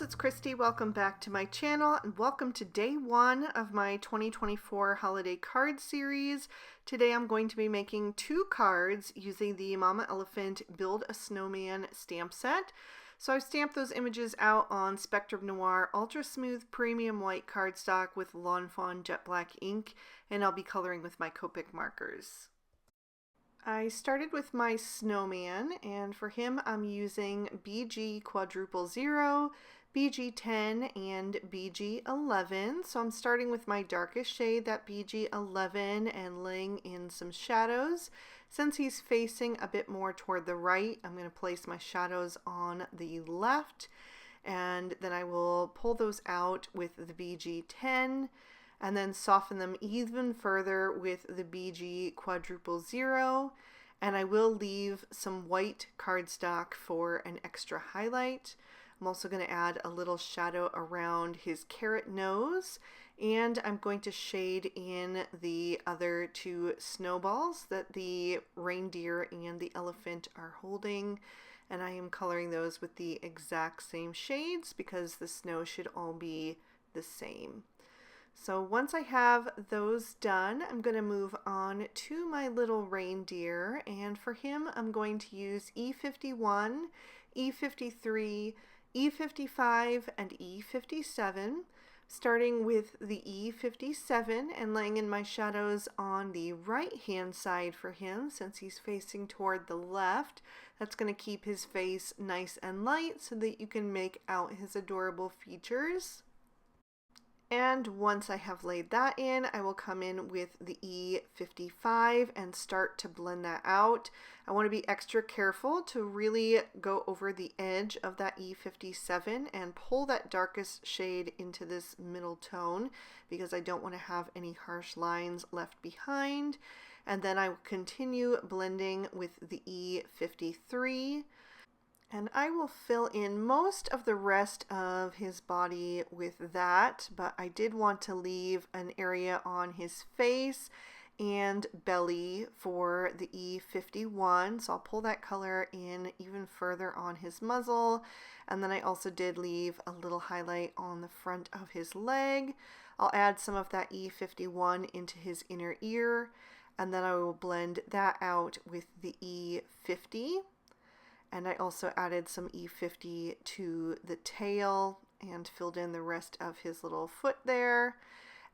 it's Christy. Welcome back to my channel and welcome to day one of my 2024 holiday card series. Today I'm going to be making 2 cards using the Mama Elephant Build a Snowman stamp set. So I've stamped those images out on Spectrum Noir Ultra Smooth Premium White cardstock with Lawn Fawn Jet Black ink, and I'll be coloring with my Copic markers. I started with my snowman, and for him I'm using BG Quadruple Zero, BG 10, and BG 11. So I'm starting with my darkest shade, that BG 11, and laying in some shadows. Since he's facing a bit more toward the right, I'm going to place my shadows on the left, and then I will pull those out with the BG 10. And then soften them even further with the BG Quadruple Zero. And I will leave some white cardstock for an extra highlight. I'm also going to add a little shadow around his carrot nose. And I'm going to shade in the other 2 snowballs that the reindeer and the elephant are holding. And I am coloring those with the exact same shades because the snow should all be the same. So once I have those done, I'm going to move on to my little reindeer, and for him I'm going to use E51, E53, E55, and E57, starting with the E57 and laying in my shadows on the right hand side for him since he's facing toward the left. That's going to keep his face nice and light so that you can make out his adorable features. And once I have laid that in, I will come in with the E55 and start to blend that out. I want to be extra careful to really go over the edge of that E57 and pull that darkest shade into this middle tone because I don't want to have any harsh lines left behind. And then I will continue blending with the E53. And I will fill in most of the rest of his body with that, but I did want to leave an area on his face and belly for the E51, so I'll pull that color in even further on his muzzle. And then I also did leave a little highlight on the front of his leg. I'll add some of that E51 into his inner ear, and then I will blend that out with the E50. And I also added some E50 to the tail and filled in the rest of his little foot there.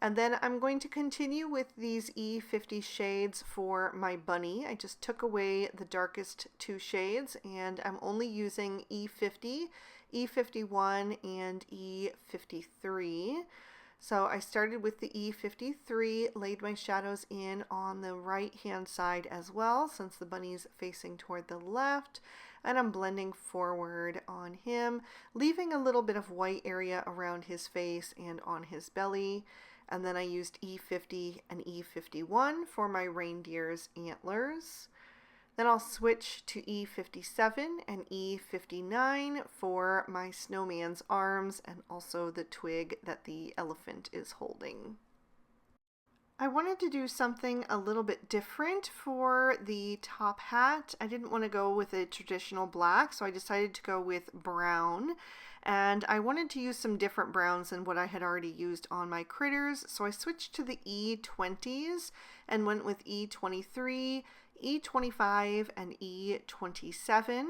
And then I'm going to continue with these E50 shades for my bunny. I just took away the darkest 2 shades and I'm only using E50, E51, and E53. So I started with the E53, laid my shadows in on the right hand side as well since the bunny's facing toward the left, and I'm blending forward on him, leaving a little bit of white area around his face and on his belly. And then I used E50 and E51 for my reindeer's antlers. Then I'll switch to E57 and E59 for my snowman's arms and also the twig that the elephant is holding. I wanted to do something a little bit different for the top hat. I didn't want to go with a traditional black, so I decided to go with brown. And I wanted to use some different browns than what I had already used on my critters, so I switched to the E20s and went with E23, E25, and E27.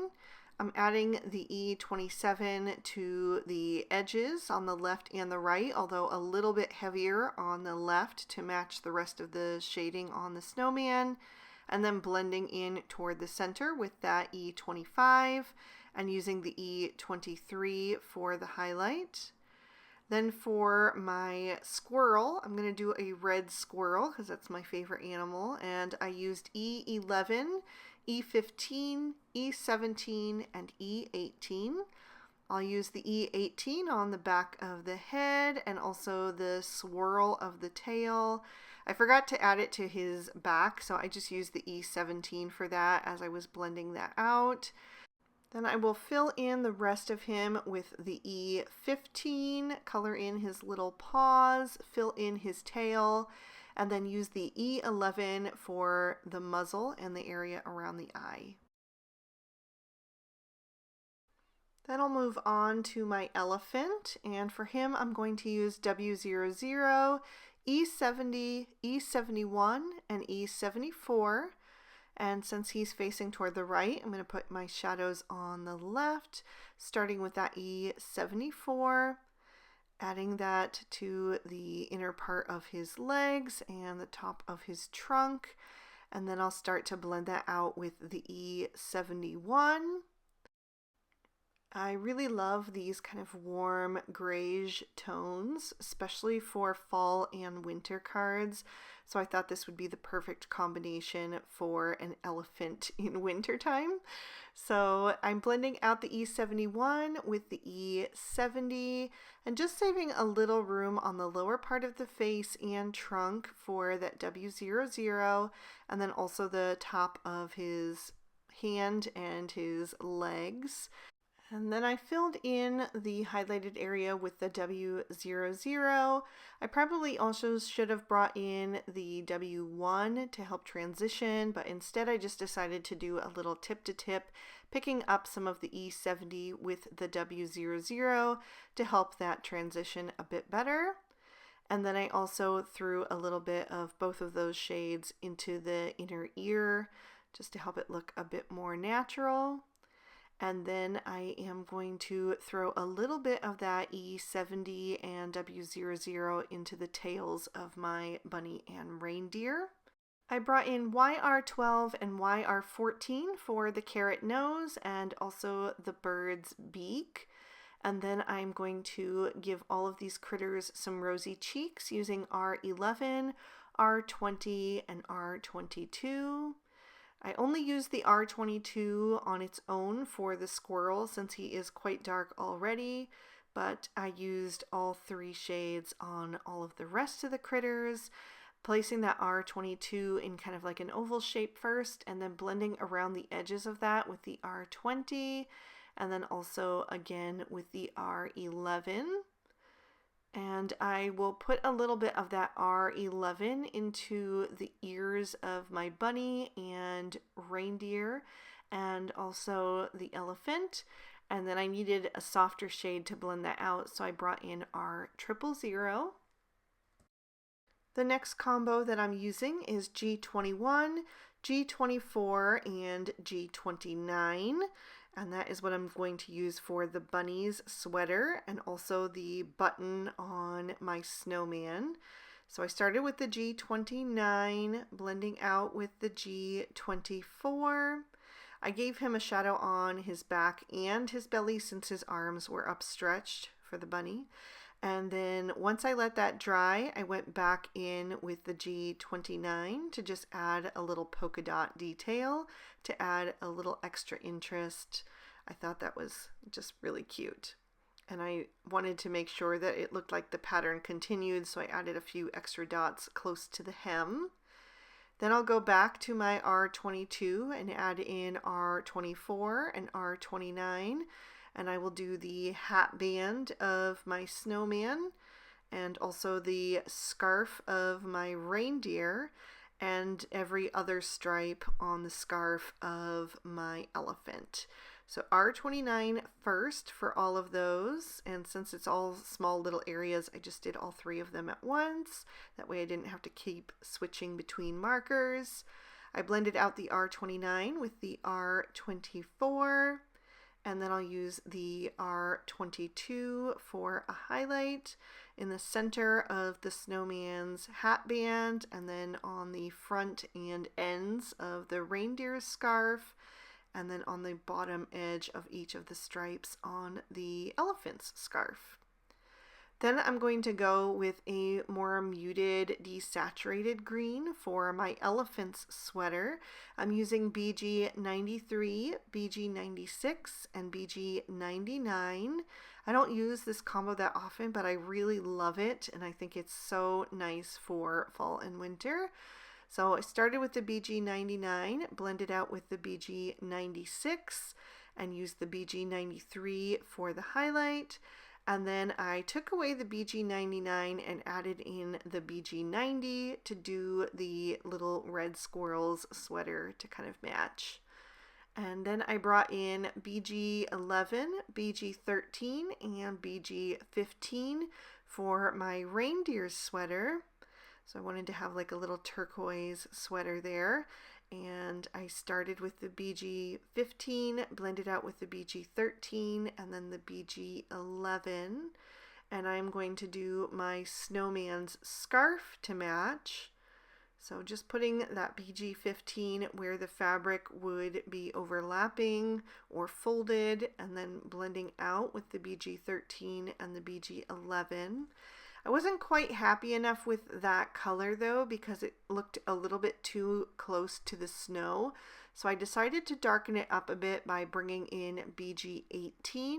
I'm adding the E27 to the edges on the left and the right, although a little bit heavier on the left to match the rest of the shading on the snowman, and then blending in toward the center with that E25 and using the E23 for the highlight. Then for my squirrel, I'm going to do a red squirrel because that's my favorite animal, and I used E11, E15, E17, and E18. I'll use the E18 on the back of the head and also the swirl of the tail. I forgot to add it to his back, so I just used the E17 for that as I was blending that out. Then I will fill in the rest of him with the E15, color in his little paws, fill in his tail, and then use the E11 for the muzzle and the area around the eye. Then I'll move on to my elephant, and for him I'm going to use W00, E70, E71, and E74. And since he's facing toward the right, I'm going to put my shadows on the left, starting with that E74, adding that to the inner part of his legs and the top of his trunk. And then I'll start to blend that out with the E71. I really love these kind of warm grayish tones, especially for fall and winter cards. So I thought this would be the perfect combination for an elephant in wintertime. So I'm blending out the E71 with the E70 and just saving a little room on the lower part of the face and trunk for that W00, and then also the top of his hand and his legs. And then I filled in the highlighted area with the W00. I probably also should have brought in the W1 to help transition, but instead I just decided to do a little tip to tip, picking up some of the E70 with the W00 to help that transition a bit better. And then I also threw a little bit of both of those shades into the inner ear just to help it look a bit more natural. And then I am going to throw a little bit of that E70 and W00 into the tails of my bunny and reindeer. I brought in YR12 and YR14 for the carrot nose and also the bird's beak. And then I'm going to give all of these critters some rosy cheeks using R11, R20, and R22. I only used the R22 on its own for the squirrel since he is quite dark already, but I used all three shades on all of the rest of the critters, placing that R22 in kind of like an oval shape first, and then blending around the edges of that with the R20, and then also again with the R11. And I will put a little bit of that R11 into the ears of my bunny and reindeer and also the elephant. And then I needed a softer shade to blend that out, so I brought in R000. The next combo that I'm using is G21, G24, and G29. And that is what I'm going to use for the bunny's sweater and also the button on my snowman. So I started with the G29, blending out with the G24. I gave him a shadow on his back and his belly since his arms were upstretched for the bunny. And then once I let that dry, I went back in with the G29 to just add a little polka dot detail to add a little extra interest. I thought that was just really cute. And I wanted to make sure that it looked like the pattern continued, so I added a few extra dots close to the hem. Then I'll go back to my R22 and add in R24 and R29. And I will do the hat band of my snowman and also the scarf of my reindeer and every other stripe on the scarf of my elephant. So R29 first for all of those, and since it's all small little areas, I just did all three of them at once. That way I didn't have to keep switching between markers. I blended out the R29 with the R24. And then I'll use the R22 for a highlight in the center of the snowman's hat band, and then on the front and ends of the reindeer's scarf, and then on the bottom edge of each of the stripes on the elephant's scarf. Then I'm going to go with a more muted desaturated green for my elephant's sweater. I'm using BG93, BG96, and BG99. I don't use this combo that often, but I really love it, and I think it's so nice for fall and winter. So I started with the BG99, blended out with the BG96, and used the BG93 for the highlight. And then I took away the BG99 and added in the BG90 to do the little red squirrel's sweater to kind of match. And then I brought in BG11, BG13, and BG15 for my reindeer sweater. So I wanted to have like a little turquoise sweater there. And I started with the BG15, blended out with the BG13, and then the BG11. And I'm going to do my snowman's scarf to match. So just putting that BG15 where the fabric would be overlapping or folded, and then blending out with the BG13 and the BG11. I wasn't quite happy enough with that color though, because it looked a little bit too close to the snow. So I decided to darken it up a bit by bringing in BG18.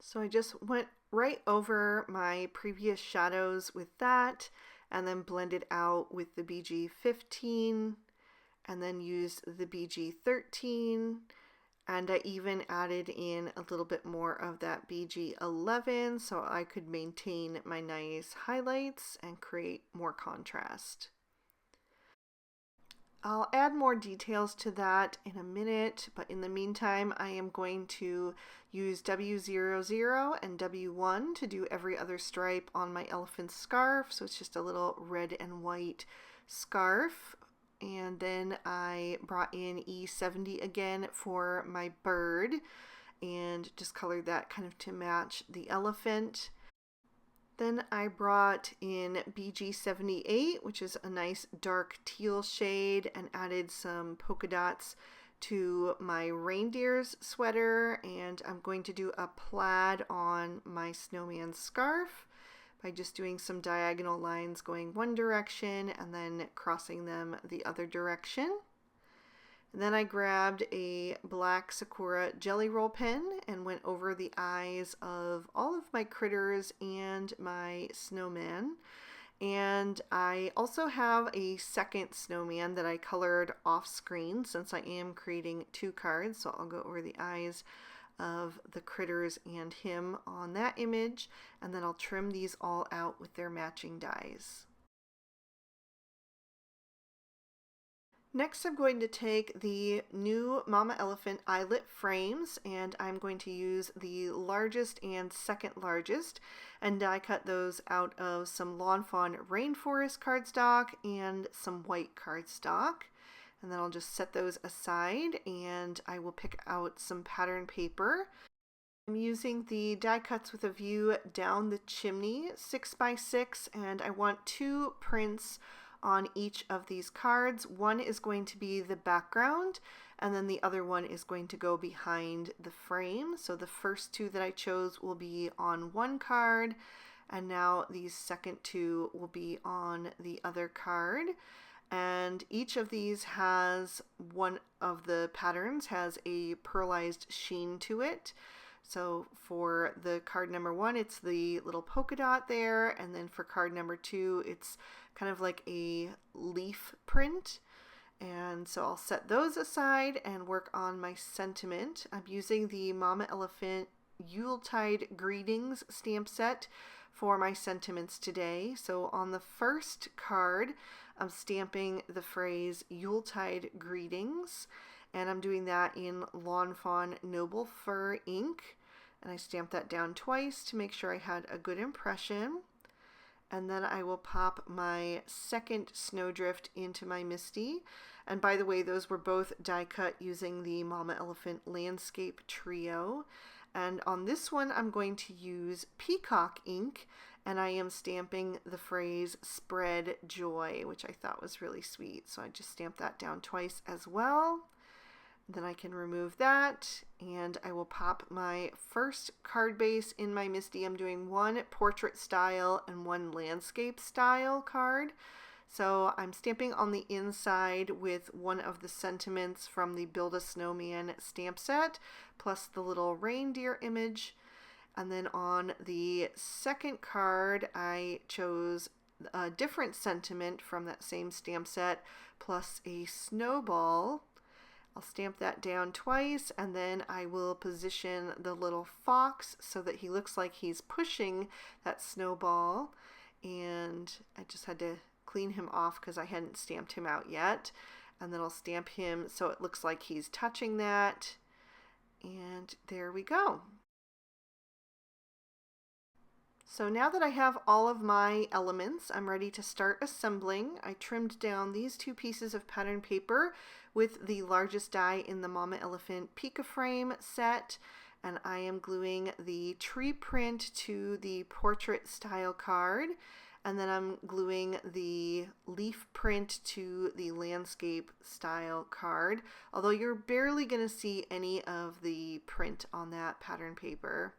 So I just went right over my previous shadows with that, and then blended out with the BG15, and then used the BG13, and I even added in a little bit more of that BG11 so I could maintain my nice highlights and create more contrast. I'll add more details to that in a minute, but in the meantime I am going to use W00 and W1 to do every other stripe on my elephant scarf. So it's just a little red and white scarf. And then I brought in E70 again for my bird and just colored that kind of to match the elephant. Then I brought in BG78, which is a nice dark teal shade, and added some polka dots to my reindeer's sweater. And I'm going to do a plaid on my snowman scarf by just doing some diagonal lines going one direction and then crossing them the other direction. And then I grabbed a black Sakura jelly roll pen and went over the eyes of all of my critters and my snowman. And I also have a second snowman that I colored off screen since I am creating two cards. So I'll go over the eyes of the critters and him on that image, and then I'll trim these all out with their matching dies. Next, I'm going to take the new Mama Elephant eyelet frames, and I'm going to use the largest and second largest and die cut those out of some Lawn Fawn Rainforest cardstock and some white cardstock. And then I'll just set those aside, and I will pick out some pattern paper. I'm using the die cuts with a view down the chimney 6x6, and I want two prints on each of these cards. One is going to be the background, and then the other one is going to go behind the frame. So the first two that I chose will be on one card, and now these second two will be on the other card. And each of these has, one of the patterns has a pearlized sheen to it. So for the card number one, it's the little polka dot there, and then for card number two, it's kind of like a leaf print. And so I'll set those aside and work on my sentiment. I'm using the Mama Elephant Yuletide Greetings stamp set for my sentiments today. So on the first card, I'm stamping the phrase Yuletide Greetings, and I'm doing that in Lawn Fawn Noble Fur ink. And I stamped that down twice to make sure I had a good impression. And then I will pop my second snowdrift into my Misty. And by the way, those were both die cut using the Mama Elephant Landscape Trio. And on this one, I'm going to use peacock ink, and I am stamping the phrase Spread Joy, which I thought was really sweet. So I just stamped that down twice as well. Then I can remove that, and I will pop my first card base in my Misty. I'm doing one portrait style and one landscape style card. So I'm stamping on the inside with one of the sentiments from the Build a Snowman stamp set, plus the little reindeer image. And then on the second card, I chose a different sentiment from that same stamp set, plus a snowball. I'll stamp that down twice, and then I will position the little fox so that he looks like he's pushing that snowball. And I just had to clean him off because I hadn't stamped him out yet. and then I'll stamp him so it looks like he's touching that. And there we go. So now that I have all of my elements, I'm ready to start assembling. I trimmed down these 2 pieces of pattern paper with the largest die in the Mama Elephant Pika frame set, and I am gluing the tree print to the portrait style card, and then I'm gluing the leaf print to the landscape style card, although you're barely going to see any of the print on that pattern paper.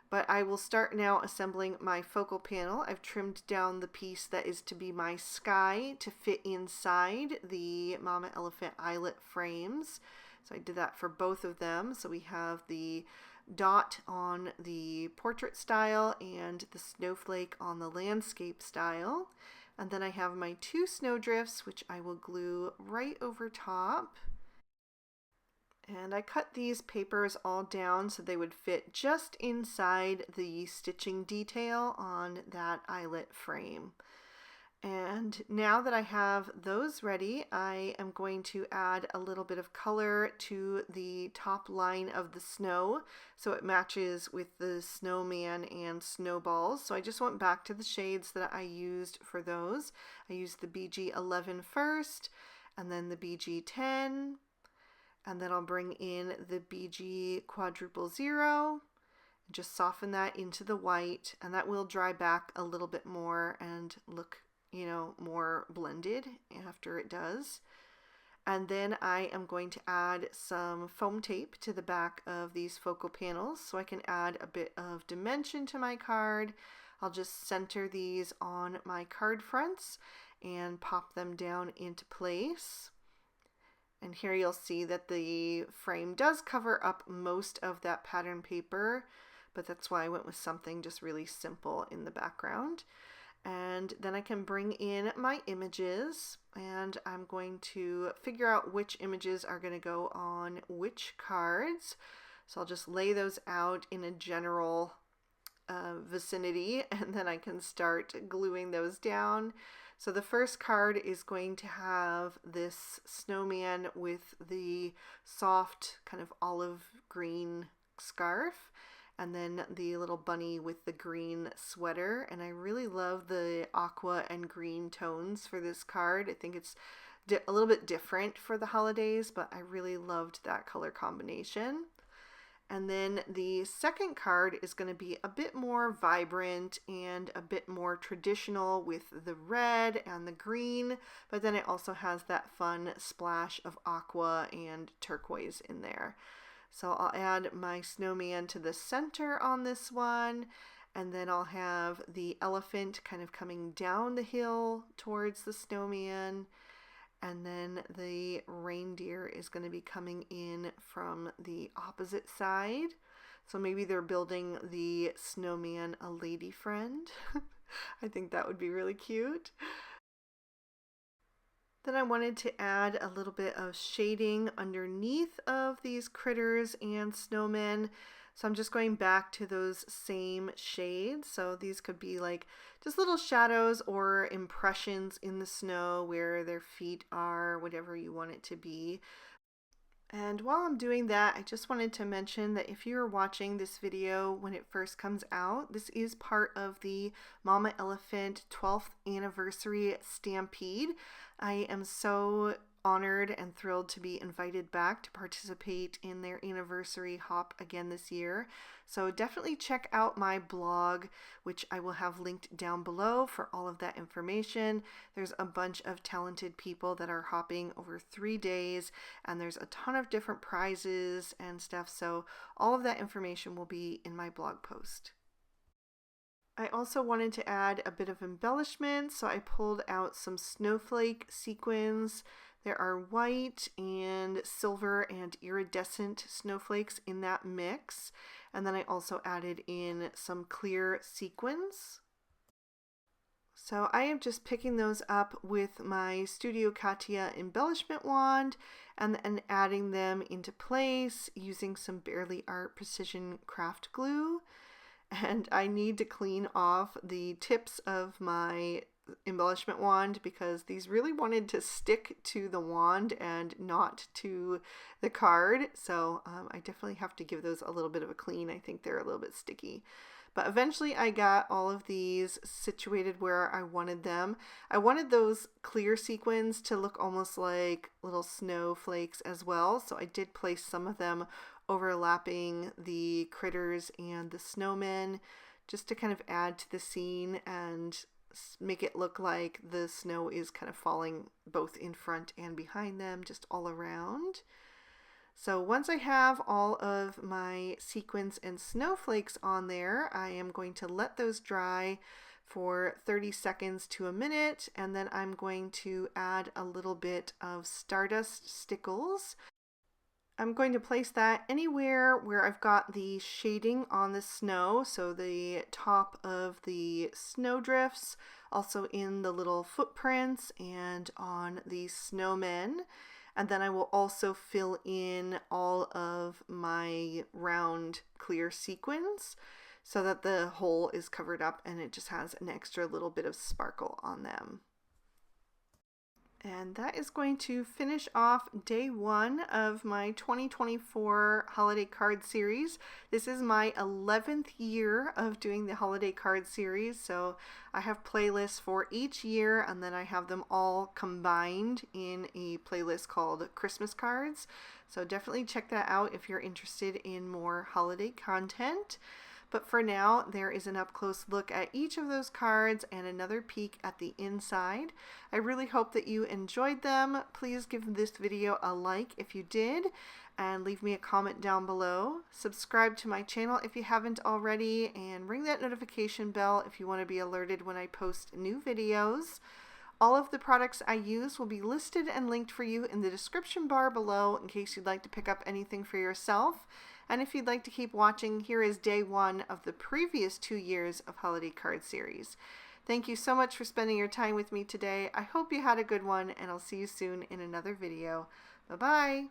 But I will start now assembling my focal panel. I've trimmed down the piece that is to be my sky to fit inside the Mama Elephant eyelet frames. So I did that for both of them. So we have the dot on the portrait style and the snowflake on the landscape style. And then I have my 2 snowdrifts, which I will glue right over top. And I cut these papers all down so they would fit just inside the stitching detail on that eyelet frame. And now that I have those ready, I am going to add a little bit of color to the top line of the snow so it matches with the snowman and snowballs. So I just went back to the shades that I used for those. I used the BG11 first, and then the BG10, and then I'll bring in the BG quadruple 0, just soften that into the white, and that will dry back a little bit more and look, you know, more blended after it does. And then I am going to add some foam tape to the back of these focal panels so I can add a bit of dimension to my card. I'll just center these on my card fronts and pop them down into place. And here you'll see that the frame does cover up most of that pattern paper, but that's why I went with something just really simple in the background. And then I can bring in my images, and I'm going to figure out which images are going to go on which cards. So I'll just lay those out in a general vicinity, and then I can start gluing those down. So the first card is going to have this snowman with the soft kind of olive green scarf, and then the little bunny with the green sweater. And I really love the aqua and green tones for this card. I think it's a little bit different for the holidays, but I really loved that color combination. And then the second card is going to be a bit more vibrant and a bit more traditional with the red and the green, but then it also has that fun splash of aqua and turquoise in there. So I'll add my snowman to the center on this one, and then I'll have the elephant kind of coming down the hill towards the snowman. And then the reindeer is going to be coming in from the opposite side. So maybe they're building the snowman a lady friend. I think that would be really cute. Then I wanted to add a little bit of shading underneath of these critters and snowmen. So I'm just going back to those same shades. So these could be like just little shadows or impressions in the snow where their feet are, whatever you want it to be. And while I'm doing that, I just wanted to mention that if you're watching this video when it first comes out, this is part of the Mama Elephant 12th anniversary stampede. I am so honored and thrilled to be invited back to participate in their anniversary hop again this year. So definitely check out my blog, which I will have linked down below for all of that information. There's a bunch of talented people that are hopping over 3 days, and there's a ton of different prizes and stuff. So all of that information will be in my blog post. I also wanted to add a bit of embellishment, so I pulled out some snowflake sequins. There are white and silver and iridescent snowflakes in that mix. And then I also added in some clear sequins. So I am just picking those up with my Studio Katia embellishment wand and then adding them into place using some Barely Art Precision Craft Glue. And I need to clean off the tips of my embellishment wand because these really wanted to stick to the wand and not to the card. So I definitely have to give those a little bit of a clean. I think they're a little bit sticky. But eventually I got all of these situated where I wanted them. I wanted those clear sequins to look almost like little snowflakes as well. So I did place some of them overlapping the critters and the snowmen just to kind of add to the scene and make it look like the snow is kind of falling both in front and behind them, just all around. So once I have all of my sequins and snowflakes on there, I am going to let those dry for 30 seconds to a minute, and then I'm going to add a little bit of Stardust Stickles. I'm going to place that anywhere where I've got the shading on the snow, so the top of the snowdrifts, also in the little footprints and on the snowmen. And then I will also fill in all of my round clear sequins so that the whole is covered up and it just has an extra little bit of sparkle on them. And that is going to finish off day one of my 2024 holiday card series. This is my 11th year of doing the holiday card series, so I have playlists for each year, and then I have them all combined in a playlist called Christmas Cards. So definitely check that out if you're interested in more holiday content. But for now, there is an up-close look at each of those cards and another peek at the inside. I really hope that you enjoyed them. Please give this video a like if you did, and leave me a comment down below. Subscribe to my channel if you haven't already, and ring that notification bell if you want to be alerted when I post new videos. All of the products I use will be listed and linked for you in the description bar below in case you'd like to pick up anything for yourself. And if you'd like to keep watching, here is day one of the previous 2 years of holiday card series. Thank you so much for spending your time with me today. I hope you had a good one, and I'll see you soon in another video. Bye-bye.